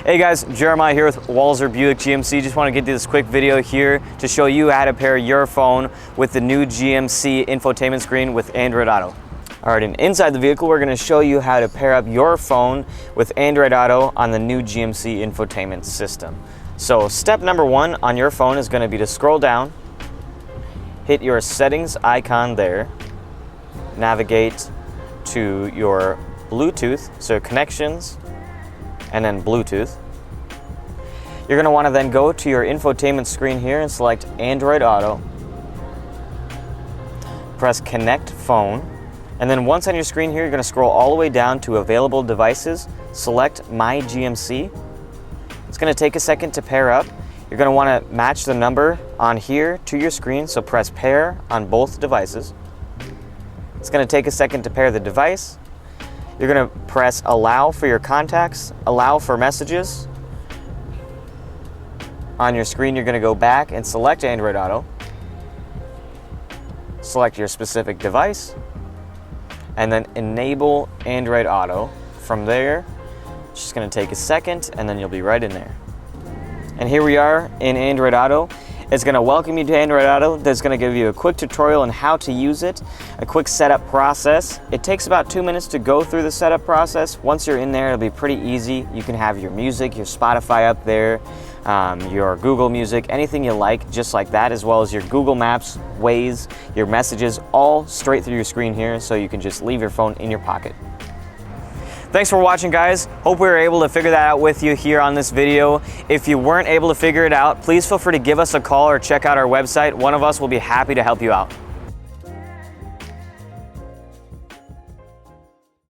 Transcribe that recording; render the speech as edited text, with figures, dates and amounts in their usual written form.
Hey guys, Jeremiah here with Walser Buick GMC. Just want to get to this quick video here to show you how to pair your phone with the new GMC infotainment screen with Android Auto. Alright, and inside the vehicle we're going to show you how to pair up your phone with Android Auto on the new GMC infotainment system. So step number one on your phone is going to be to scroll down, hit your settings icon there, navigate to your Bluetooth, so connections, and then Bluetooth. You're going to want to then go to your infotainment screen here and select Android Auto. Press Connect Phone. And then once on your screen here, you're going to scroll all the way down to Available Devices. Select My GMC. It's going to take a second to pair up. You're going to want to match the number on here to your screen, so press Pair on both devices. It's going to take a second to pair the device. You're going to press Allow for your contacts, Allow for messages. On your screen, you're going to go back and select Android Auto. Select your specific device, and then enable Android Auto. From there, it's just going to take a second, and then you'll be right in there. And here we are in Android Auto. It's going to welcome you to Android Auto. That's going to give you a quick tutorial on how to use it, a quick setup process. It takes about 2 minutes to go through the setup process. Once you're in there, it'll be pretty easy. You can have your music, your Spotify up there, your Google Music, anything you like, just like that, as well as your Google Maps, Waze, your messages, all straight through your screen here, so you can just leave your phone in your pocket. Thanks for watching, guys. Hope we were able to figure that out with you here on this video. If you weren't able to figure it out, please feel free to give us a call or check out our website. One of us will be happy to help you out.